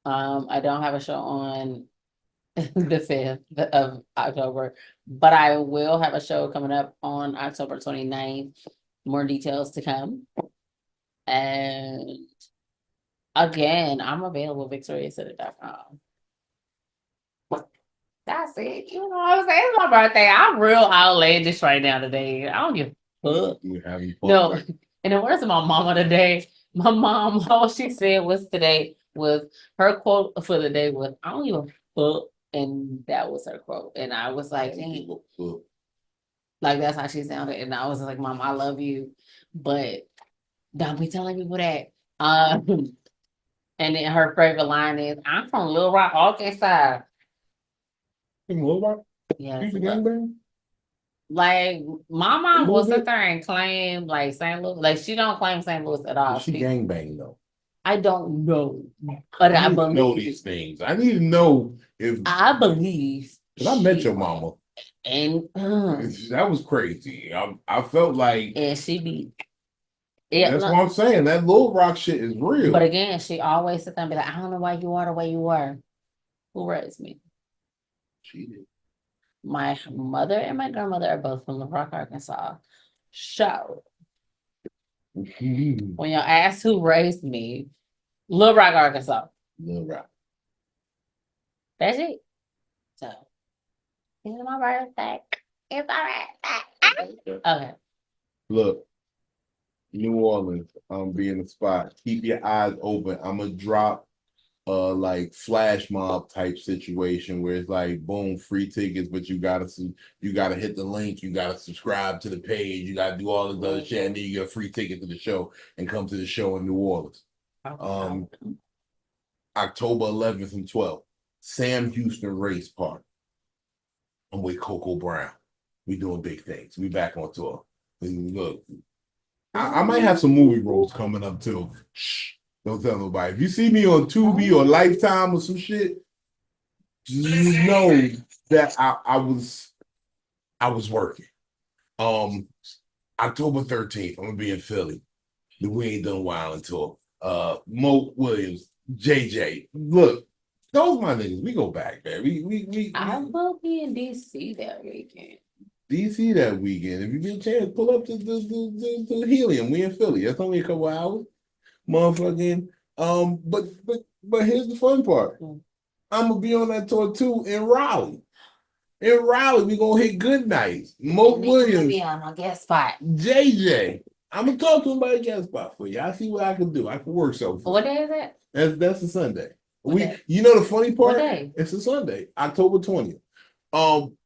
I don't have a show on the 5th of October, but I will have a show coming up on October 29th. More details to come. And again, I'm available VictoriaSaidItSTL. That's it. You know what I'm saying? It's my birthday. I'm real outlandish right now today. I don't give a fuck. No, in the words of my mama today, my mom, all she said was her quote for the day was, "I don't give a fuck." And that was her quote. And I was like, dang. Like that's how she sounded. And I was like, Mom, I love you, but don't be telling people that. And then her favorite line is, "I'm from Little Rock, Arkansas." In Little Rock? Yeah. Like my mom will sit there and claim like St. Louis. Like she don't claim St. Louis at all. She gangbang though. I don't know, but I believe know these things. I need to know if I believe. I met your mama, and that was crazy. I felt like, and she be. Yeah, that's what I'm saying. That Little Rock shit is real. But again, she always sit there and be like, "I don't know why you are the way you are." Who raised me? She did. My mother and my grandmother are both from Little Rock, Arkansas. So, when y'all ask who raised me, Little Rock, Arkansas. Little Rock. That's it. So, it's my birthday. It's my birthday. Okay. Look, New Orleans, be in the spot. Keep your eyes open. I'm gonna drop like flash mob type situation where it's like boom, free tickets, but you gotta hit the link, you gotta subscribe to the page, you gotta do all this other shit, and then you get a free ticket to the show and come to the show in New Orleans. October 11th and 12th, Sam Houston Race Park. I'm with Coco Brown. We doing big things. We back on tour. Look, I might have some movie roles coming up too. Shh, don't tell nobody. If you see me on Tubi or Lifetime or some shit, just know that I was working. October 13th, I'm gonna be in Philly. The We Ain't Done Wildin' tour. Mo Williams, JJ. Look, those my niggas. We go back, man. I will be in DC that weekend. DC that weekend. If you get a chance, pull up to the Helium. We in Philly. That's only a couple hours. Motherfucking. But here's the fun part. I'm gonna be on that tour too in Raleigh. In Raleigh, we gonna hit Good Nights. Mo Williams. Be on my guest spot. JJ. I'm gonna talk to him about a guest spot for you. I see what I can do. I can work so. What day is that? That's a Sunday. You know the funny part? What day? It's a Sunday, October 20th.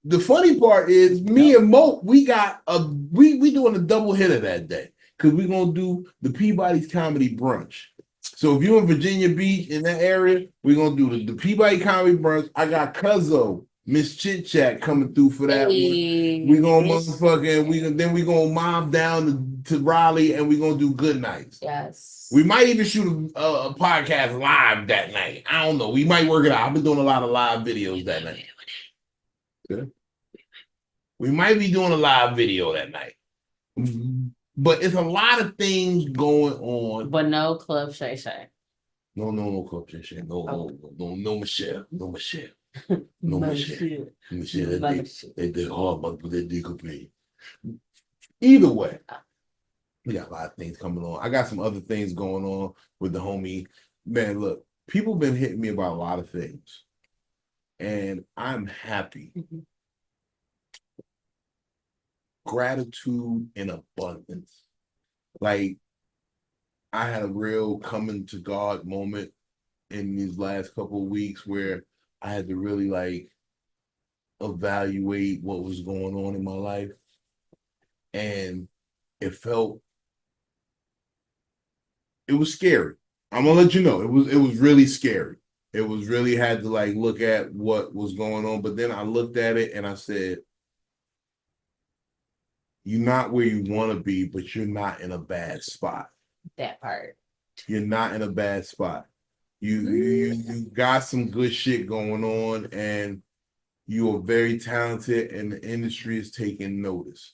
The funny part is me and Mo, we doing a double hitter that day because we're gonna do the Peabody's Comedy Brunch. So if you're in Virginia Beach in that area, we're gonna do the Peabody Comedy Brunch. I got Cuzzo, Miss Chit Chat coming through for that one. We gonna then we gonna mob down to Raleigh and we gonna do Good Nights. Yes. We might even shoot a podcast live that night. I don't know. We might work it out. I've been doing a lot of live videos that night. Good. We might be doing a live video that night. But it's a lot of things going on. But no Club Shay Shay. No Club Shay Shay. No Michelle. No Michelle. No Michelle. Michelle. They did hard, but they did compete. Either way, we got a lot of things coming on. I got some other things going on with the homie. Man, look, people been hitting me about a lot of things. And I'm happy. Gratitude and abundance. Like, I had a real coming to God moment in these last couple of weeks where I had to really like evaluate what was going on in my life. And it was scary. I'm gonna let you know. It was really scary. It was really had to like look at what was going on. But then I looked at it and I said, you're not where you want to be, but you're not in a bad spot. That part. You're not in a bad spot. You got some good shit going on and you are very talented and the industry is taking notice.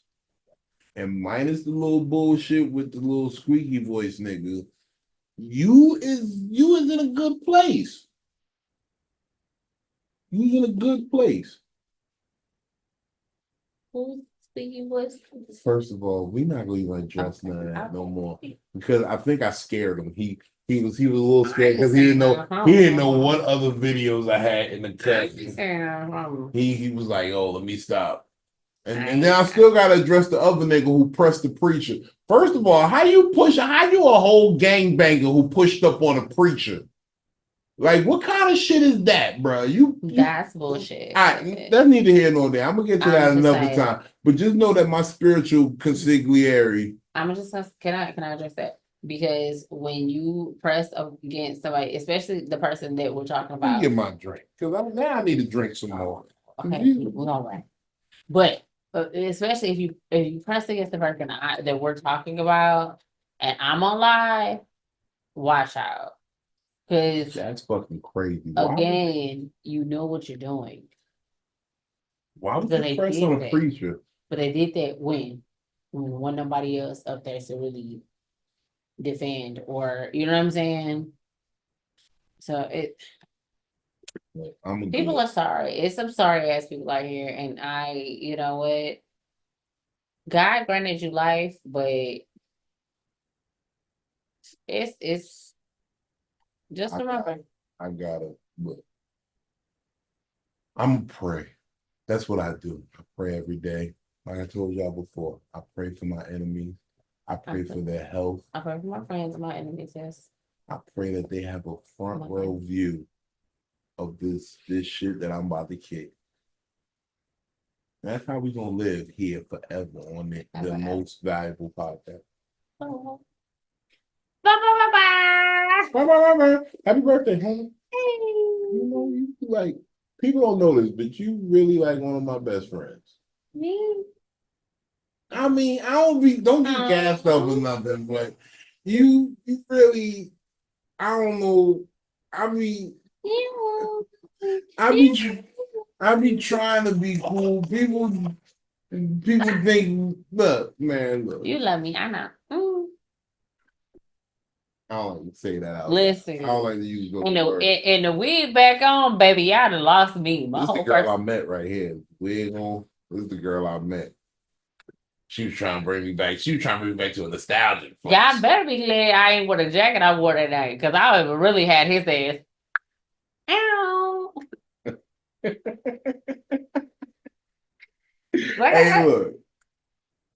And minus the little bullshit with the little squeaky voice nigga, you is in a good place. You in a good place. Who's squeaky voice? First of all, we're not gonna even address none of that no more because I think I scared him. He was a little scared because he didn't know what other videos I had in the cut. He was like, oh, let me stop. And then I still gotta address the other nigga who pressed the preacher. First of all, how you a whole gangbanger who pushed up on a preacher? Like, what kind of shit is that, bro? That's bullshit. That's neither here nor there. I'm gonna get to that another time. But just know that my spiritual consigliere. I'm just can I address that? Because when you press against somebody, especially the person that we're talking about, get my drink because now I need to drink some more. Okay, we're gonna run. But especially if you press against the person that we're talking about, and I'm on live, watch out. Because that's fucking crazy. Again, you know what you're doing. Why would they press on a preacher? But they did that when nobody else up there to really defend, or you know what I'm saying. So people are sorry. It's some sorry ass people out here, and you know what? God granted you life, but it's. Just remember. I got it. But I'm gonna pray. That's what I do. I pray every day. Like I told y'all before, I pray for my enemies. I pray for their health. I pray for my friends and my enemies, yes. I pray that they have a front row view of this shit that I'm about to kick. That's how we gonna live here forever on the most valuable podcast. Oh. Bye. Happy birthday, homie. You know, you like people don't know this, but you really like one of my best friends. Me? I mean, don't get gassed up or nothing, but you really, I don't know. I mean, I be trying to be cool. People think, look, man, look. You love me, I know. I don't like to say that out. Listen, I don't like to use those words. And the wig back on, baby, y'all done lost me. This is the girl I met right here. Wig on. This is the girl I met. She was trying to bring me back. She was trying to bring me back to a nostalgic place. Y'all better be glad I ain't wear the jacket I wore that night, because I would have really had his ass. Ow. Hey, look.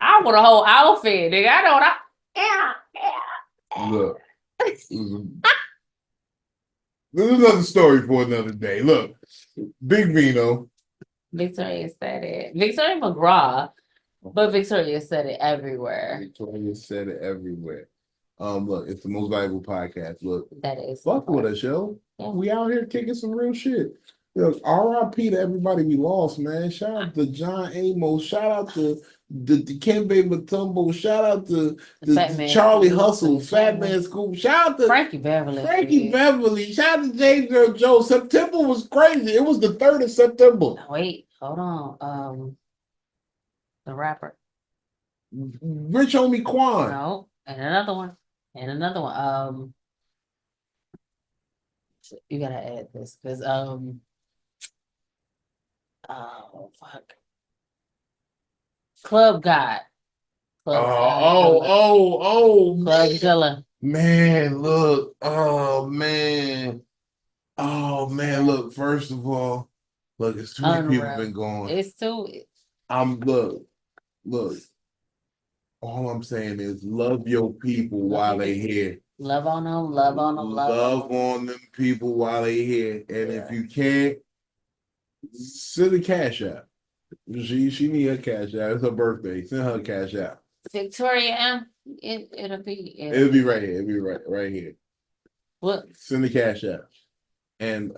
I want a whole outfit, nigga. I don't. Look. This is another story for another day. Look, Big Vino. Victoria said it. Victoria McGraw, but Victoria said it everywhere. Victoria said it everywhere. Look, it's the most valuable podcast. Look, that is fuck with us, yo. Yeah. We out here kicking some real shit. Look, R.I.P. to everybody we lost, man. Shout out to John Amos. Shout out to the Dikembe Mutombo. Shout out to the Charlie Hustle, Fat Man Scoop. Shout out to Frankie Beverly. Shout out to James Earl Joe. September was crazy. It was the 3rd of September. Wait, hold on. The rapper. Rich Homie Quan. No, and another one. You gotta add this because oh fuck. Club God. Clubzilla. Man, look. Oh man, look, first of all, look, it's too many people been going. It's too look. All I'm saying is love your people while they here. Love on them, love on them, love on them people while they here. And if you can't, send a cash out. She need a cash out. It's her birthday. Send her a cash out. Victoria M. It'll be right here. It'll be right here. What? Send the cash out. And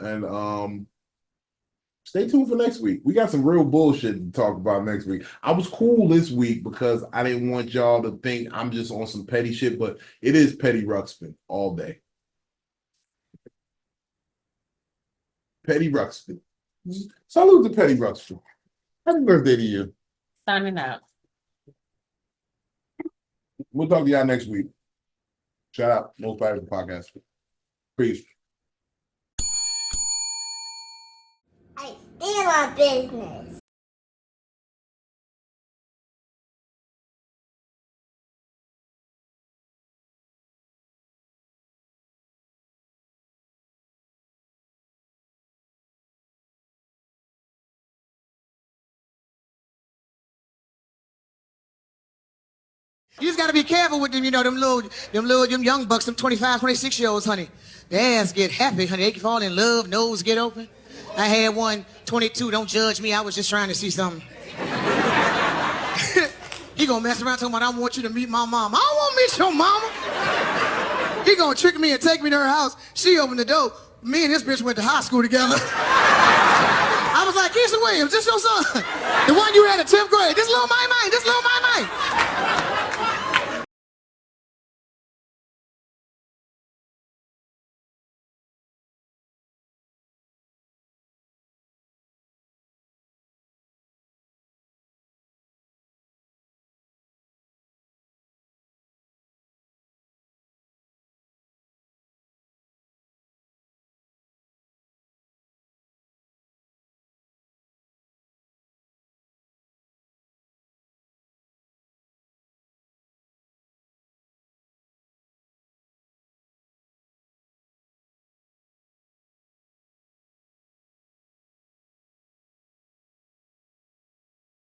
stay tuned for next week. We got some real bullshit to talk about next week. I was cool this week because I didn't want y'all to think I'm just on some petty shit, but it is Petty Ruxpin all day. Petty Ruxpin. Salute to Petty Ruxpin. Happy birthday to you. Signing out. We'll talk to y'all next week. Shout out. Most Valuable Podcast. Peace. I stand on business. You just gotta be careful with them, them young bucks, them 25, 26-year-olds, honey. Their ass get happy, honey. They can fall in love, nose get open. I had one, 22, don't judge me, I was just trying to see something. He gonna mess around talking about, I want you to meet my mom. I don't want to meet your mama. He gonna trick me and take me to her house. She opened the door. Me and this bitch went to high school together. I was like, Keisha Williams, this your son? The one you had in 10th grade. This little my.